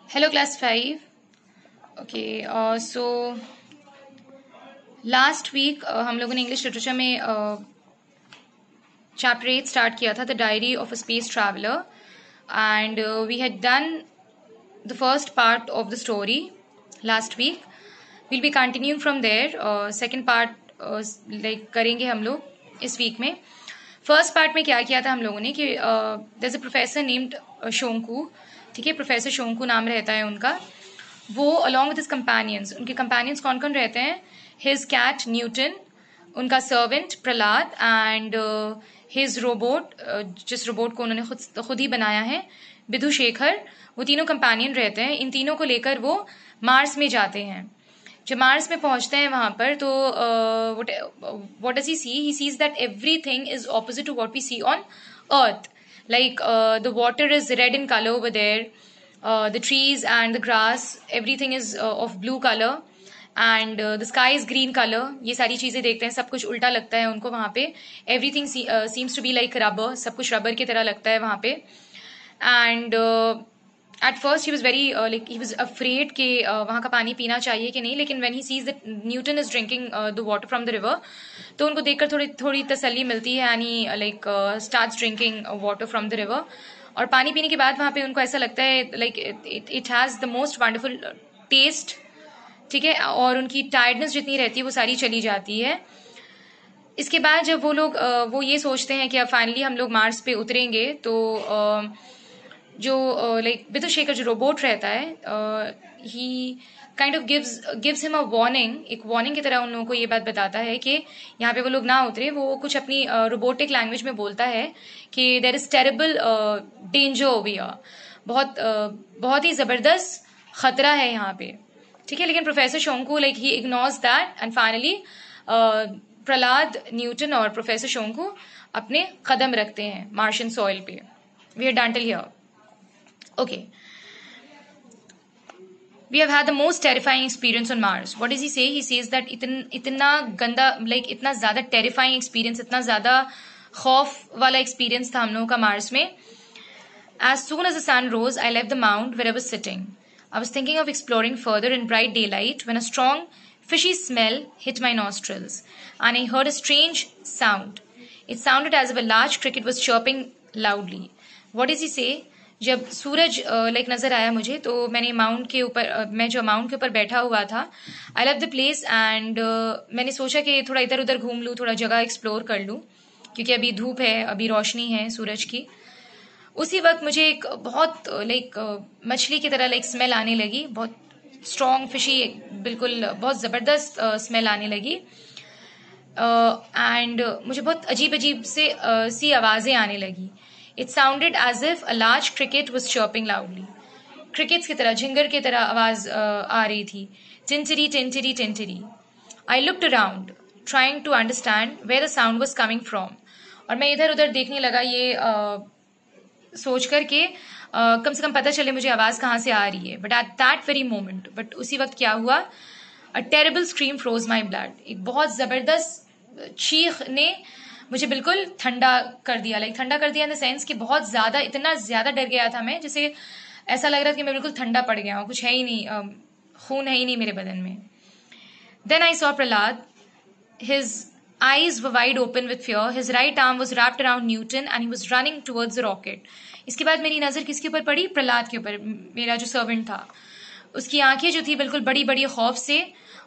Hello, class 5. Okay, so last week हम लोगों ने इंग्लिश लिटरेचर में चैप्टर 8 स्टार्ट किया था, the diary of a space traveller, and we had done the first part of the story last week. Will be continuing from there. Second part like करेंगे हम लोग इस वीक में. First part में क्या किया था हम लोगों ने कि there is a professor named Shonku. ठीक है, प्रोफेसर शोंकू नाम रहता है उनका. वो अलॉन्ग विद हिज कंपेनियंस, उनके कंपेनियंस कौन कौन रहते हैं? हिज कैट न्यूटन, उनका servant Prahlad, and his robot, जिस रोबोट को उन्होंने खुद ही बनाया है, विधुशेखर. वो तीनों कंपेनियन रहते हैं. इन तीनों को लेकर वो मार्स में जाते हैं. जब मार्स में पहुंचते हैं वहां पर तो what does he see? He sees that everything is opposite to what we see on earth. Like the water is red in color over there, the trees and the grass, everything is of blue color, and the sky is green color. ये सारी चीजें देखते हैं, सब कुछ उल्टा लगता है उनको वहां पे. Everything seems to be like rubber, सब कुछ रबर की तरह लगता है वहां पे. And at first he was very like he was afraid कि वहाँ का पानी पीना चाहिए कि नहीं. लेकिन when he sees that Newton is drinking the water from the river, तो उनको देखकर थोड़ी तसल्ली मिलती है. and he like starts drinking water from the river. और पानी पीने के बाद वहाँ पे उनको ऐसा लगता है like it has the most wonderful taste. ठीक है, और उनकी टायर्डनेस जितनी रहती है वो सारी चली जाती है. इसके बाद जब वो लोग वो ये सोचते हैं कि अब फाइनली हम लोग मार्स पे उतरेंगे, तो जो लाइक विधुशेखर जो रोबोट रहता है, he kind of gives him a warning. एक वार्निंग की तरह उन लोगों को ये बात बताता है कि यहाँ पे वो लोग ना उतरे. वो कुछ अपनी रोबोटिक लैंग्वेज में बोलता है कि there is terrible danger over here. बहुत ही जबरदस्त खतरा है यहाँ पे. ठीक है, लेकिन professor Shonku like he ignores that, and finally Prahlad, Newton और प्रोफेसर शोंकू अपने कदम रखते हैं मार्शियन सॉइल पे. We are done till here. Okay. We have had the most terrifying experience on Mars. What does he say? He says that इतना गंदा, like इतना ज्यादा terrifying experience, इतना ज्यादा खौफ वाला experience था हम लोगों का मार्स में. As soon as the sun rose, I left the mound where I was sitting. I was thinking of exploring further in bright daylight when a strong, fishy smell hit my nostrils, and I heard a strange sound. It sounded as if a large cricket was chirping loudly. What does he say? जब सूरज like नजर आया मुझे, तो मैंने mount के ऊपर, मैं जो माउंट के ऊपर बैठा हुआ था, I love the place, and मैंने सोचा कि थोड़ा इधर उधर घूम लूँ, थोड़ा जगह एक्सप्लोर कर लूँ, क्योंकि अभी धूप है, अभी रोशनी है सूरज की. उसी वक्त मुझे एक बहुत लाइक मछली की तरह लाइक स्मेल आने लगी. बहुत स्ट्रॉन्ग फिशी, बिल्कुल बहुत जबरदस्त स्मेल आने लगी. एंड मुझे बहुत अजीब अजीब से सी आवाजें आने लगी. It sounded as if a large cricket was chirping loudly. Crickets की तरह, झिंगर की तरह आवाज आ रही थी. Tintiri, tintiri, tintiri. I looked around, trying to understand where the sound was coming from. और मैं इधर उधर देखने लगा, ये सोच कर के कम से कम पता चले मुझे आवाज कहाँ से आ रही है. But at that very moment, but उसी वक्त क्या हुआ? A terrible scream froze my blood. एक बहुत जबरदस्त चीख ने मुझे बिल्कुल ठंडा कर दिया. लाइक ठंडा कर दिया इन द सेंस कि बहुत ज्यादा, इतना ज्यादा डर गया था मैं, जैसे ऐसा लग रहा था कि मैं बिल्कुल ठंडा पड़ गया हूँ, कुछ है ही नहीं, खून है ही नहीं मेरे बदन में. Then I saw Prahlad. His eyes were wide open with fear. His right arm was wrapped around Newton and he was running towards the rocket. इसके बाद मेरी नजर किसके ऊपर पड़ी? प्रहलाद के ऊपर, मेरा जो सर्वेंट था. उसकी आंखें जो थी बिल्कुल बड़ी बड़ी खौफ से,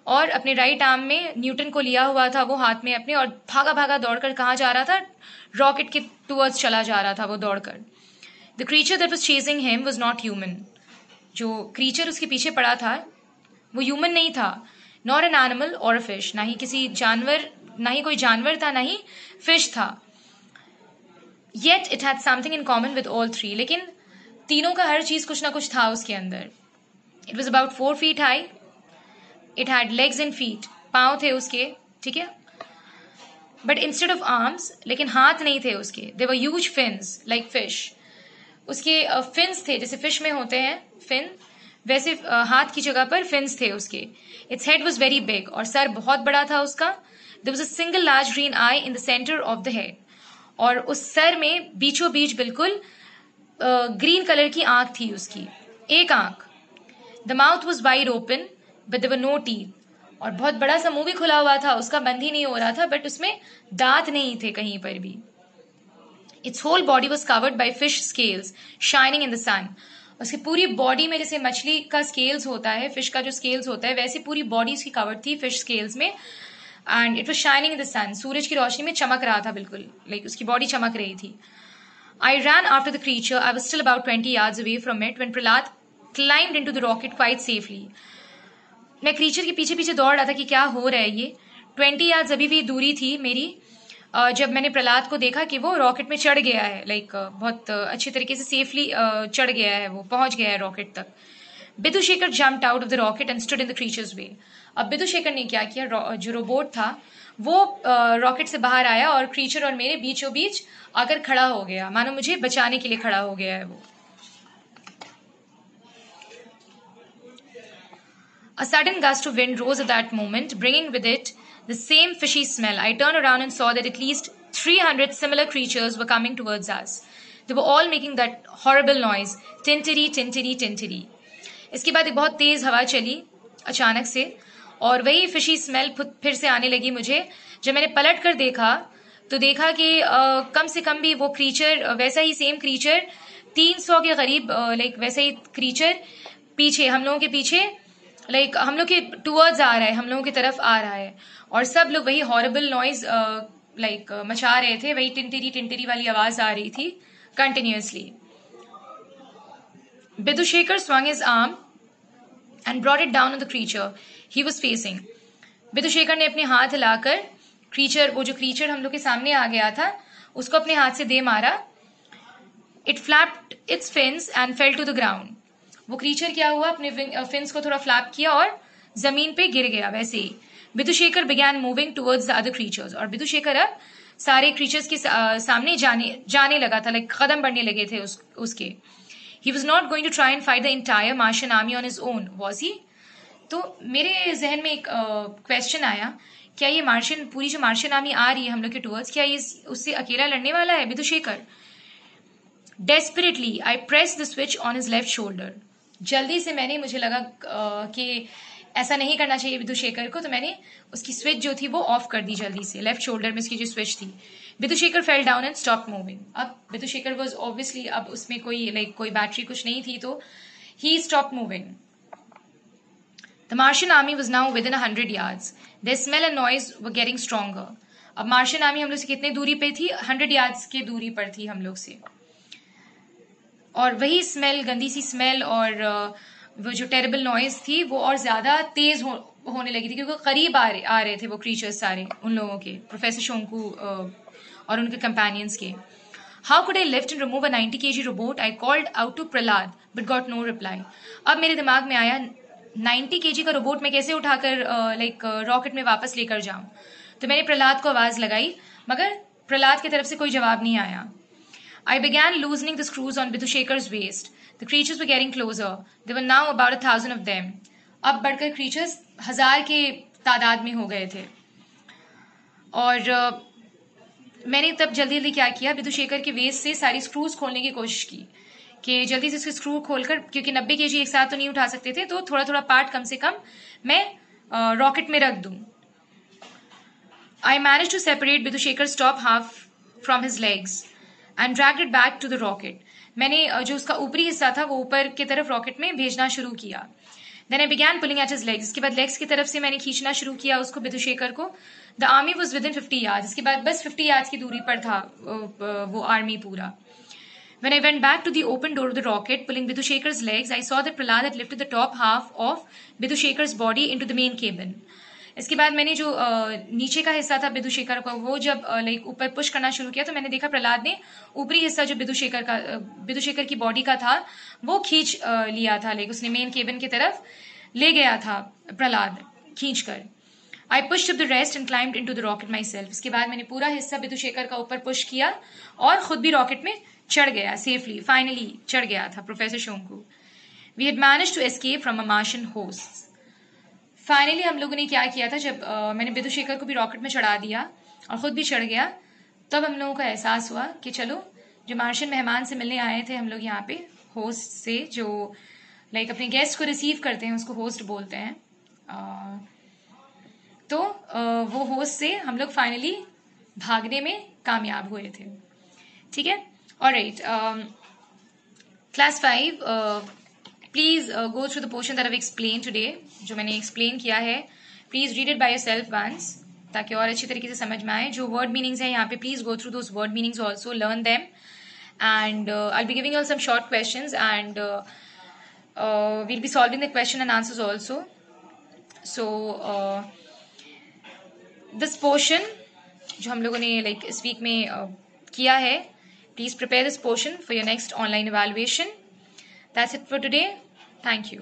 और अपने राइट आर्म में न्यूटन को लिया हुआ था वो हाथ में अपने, और भागा भागा दौड़कर कहाँ जा रहा था? रॉकेट के टुवर्ड्स चला जा रहा था वो दौड़कर. The creature that was chasing him was not human. जो क्रीचर उसके पीछे पड़ा था वो ह्यूमन नहीं था. नॉट एन एनिमल और अ फिश. ना ही किसी जानवर, ना ही कोई जानवर था, ना ही फिश था. Yet it had something in common with all three. लेकिन तीनों का हर चीज कुछ ना कुछ था उसके अंदर. It was about 4 feet high. It had legs and feet. पाँव थे उसके, ठीक है, बट इंस्टेड ऑफ आर्म्स, लेकिन हाथ नहीं थे उसके. They were huge fins like fish. उसके फिन्स थे जैसे फिश में होते हैं फिन, वैसे हाथ की जगह पर फिन्स थे उसके. Its head was very big. और सर बहुत बड़ा था उसका. There was a single large green eye in the centre of the head. और उस सर में बीचों बीच बिल्कुल ग्रीन कलर की आंख थी उसकी, एक आंख. The mouth was wide open but there were no teeth, और बहुत बड़ा सा मुंह भी खुला हुआ था, उसका बंद ही नहीं हो रहा था, बट उसमें दांत नहीं थे कहीं पर भी. Its whole body was covered by fish scales shining in the sun. उसकी पूरी बॉडी में जैसे मछली का स्केल्स होता है, फिश का जो स्केल्स होता है, वैसे पूरी बॉडी उसकी कवर्ड थी फिश स्केल्स में. And it was shining in the sun. सूरज की रोशनी में चमक रहा था बिल्कुल, लाइक उसकी बॉडी चमक रही थी. I ran after the creature. I was still about 20 yards away from it when Prahlad climbed into the rocket quite safely. मैं क्रीचर के पीछे पीछे दौड़ रहा था कि क्या हो रहा है ये. 20 yards अभी भी दूरी थी मेरी जब मैंने प्रहलाद को देखा कि वो रॉकेट में चढ़ गया है, लाइक बहुत अच्छी तरीके से सेफली चढ़ गया है, वो पहुंच गया है रॉकेट तक. Bidhushekhar jumped out of the rocket and stood in the creature's way. अब विदुशेखर ने क्या किया, जो रोबोट था वो रॉकेट से बाहर आया और क्रीचर और मेरे बीचों बीच आकर खड़ा हो गया, मानो मुझे बचाने के लिए खड़ा हो गया है वो. A sudden gust of wind rose at that moment, bringing with it the same fishy smell. I turned around and saw that at least 300 similar creatures were coming towards us. They were all making that horrible noise, tintiri, tintiri, tintiri. इसके बाद एक बहुत तेज हवा चली अचानक से, और वही फिशी स्मेल फिर से आने लगी मुझे. जब मैंने पलट कर देखा तो देखा कि कम से कम भी वो क्रीचर, वैसा ही सेम क्रीचर 300 के करीब, लाइक वैसा ही क्रीचर पीछे, हम लोगों के पीछे, लाइक हम लोग के टूवर्ड्स आ रहा है, हम लोगों की तरफ आ रहा है, और सब लोग वही हॉरिबल नॉइज लाइक मचा रहे थे, वही टिंटिरी टिंटिरी वाली आवाज आ रही थी continuously. Vidushekhar swung his arm and brought it down on the creature he was facing. Vidushekhar ने अपने हाथ हिलाकर क्रीचर, वो जो क्रीचर हम लोग के सामने आ गया था, उसको अपने हाथ से दे मारा. It flapped its fins and fell to the ground. वो क्रीचर क्या हुआ, अपने फिन्स को थोड़ा फ्लैप किया और जमीन पे गिर गया. वैसे ही Bidhushekhar began moving towards the other creatures. और विदुशेखर अब सारे क्रीचर्स के सामने जाने लगा था, लाइक कदम बढ़ने लगे थे उसके. He was not going to try and fight the entire Martian army on his own, was he. तो मेरे जहन में एक क्वेश्चन आया, क्या ये पूरी जो मार्शियन आर्मी आ रही है हम लोग के टुवर्ड्स, क्या ये उससे अकेला लड़ने वाला है Vidushekhar? Desperately, I pressed the switch on his left shoulder. जल्दी से मैंने, मुझे लगा कि ऐसा नहीं करना चाहिए विदुशेखर को, तो मैंने उसकी स्विच जो थी वो ऑफ कर दी जल्दी से. लेफ्ट शोल्डर में उसकी जो स्विच थी. Bidhushekhar fell down and stop moving. अब विदुशेखर वाज ऑब्वियसली, अब उसमें कोई बैटरी कुछ नहीं थी, तो he stop moving. The Martian army was now within 100 yards. Their smell and noise were getting stronger. अब मार्शियन आर्मी हम लोग से कितने दूरी पे थी? 100 yards की दूरी पर थी हम लोग से. और वही स्मेल, गंदी सी स्मेल, और वो जो टेरेबल नॉइज थी वो और ज्यादा तेज होने लगी थी, क्योंकि करीब आ रहे थे वो क्रीचर्स सारे उन लोगों के, प्रोफेसर शोंकू और उनके कंपेनियंस के. How could I lift and remove a 90 kg robot? I called out to Prahlad but got no reply. अब मेरे दिमाग में आया 90 kg का रोबोट मैं कैसे उठाकर लाइक रॉकेट में वापस लेकर जाऊं. तो मैंने प्रहलाद को आवाज लगाई, मगर प्रहलाद की तरफ से कोई जवाब नहीं आया. I began loosening the screws on Vidushekar's waist. The creatures were getting closer. There were now about 1,000 of them. अब बढ़कर creatures 1000 के तादाद में हो गए थे. और मैंने तब जल्दी जल्दी क्या किया, विदुशेखर के वेस्ट से सारी स्क्रूज खोलने की कोशिश की कि जल्दी से उसके स्क्रू खोलकर, क्योंकि 90 kg एक साथ तो नहीं उठा सकते थे, तो थोड़ा थोड़ा पार्ट कम से कम मैं रॉकेट में रख दूं. I managed to separate Vidushekar's top half from his legs and dragged it back to the rocket. मैंने जो उसका ऊपरी हिस्सा था वो ऊपर की तरफ रॉकेट में भेजना शुरू किया. Then I began pulling at his legs. इसके बाद लेग्स की तरफ से मैंने खींचना शुरू किया उसको, विदुशेखर को. The army was within 50 yards. इसके बाद बस 50 yards की दूरी पर था वो आर्मी पूरा. When I went back to the open door of the rocket, pulling Vidushekar's legs, I saw that Prahlad had lifted the top half of Vidushekar's body into the main cabin. इसके बाद मैंने जो नीचे का हिस्सा था विदुशेखर का, वो जब लाइक ऊपर पुश करना शुरू किया, तो मैंने देखा प्रहलाद ने ऊपरी हिस्सा जो विदुशेखर की बॉडी का था वो खींच लिया था, लाइक उसने मेन केबिन की तरफ ले गया था प्रहलाद खींच कर. आई pushed up the rest and climbed into the rocket my self. इसके बाद मैंने पूरा हिस्सा विदुशेखर का ऊपर पुश किया और खुद भी रॉकेट में चढ़ गया सेफली. फाइनली चढ़ गया था professor Shonku. We had managed to escape from a Martian host. Finally हम लोगों ने क्या किया था, जब मैंने विदुशेखर को भी रॉकेट में चढ़ा दिया और खुद भी चढ़ गया, तब हम लोगों को एहसास हुआ कि चलो, जो मार्शियन मेहमान से मिलने आए थे हम लोग यहाँ पे होस्ट से, जो लाइक अपने गेस्ट को रिसीव करते हैं उसको होस्ट बोलते हैं. तो वो होस्ट से हम लोग फाइनली भागने में कामयाब हुए थे. ठीक है. Alright. Class 5, please go through the portion that I have explain today. जो मैंने एक्सप्लेन किया है please read it by yourself once, ताकि और अच्छी तरीके से समझ में आए. जो वर्ड मीनिंग्स है यहाँ पे please go through those word meanings also, learn them, and I'll be giving you all some short questions, and we'll be solving the question and answers also. So this portion जो हम लोगों ने like इस week में किया है, please prepare this portion for your next online evaluation. That's it for today. Thank you.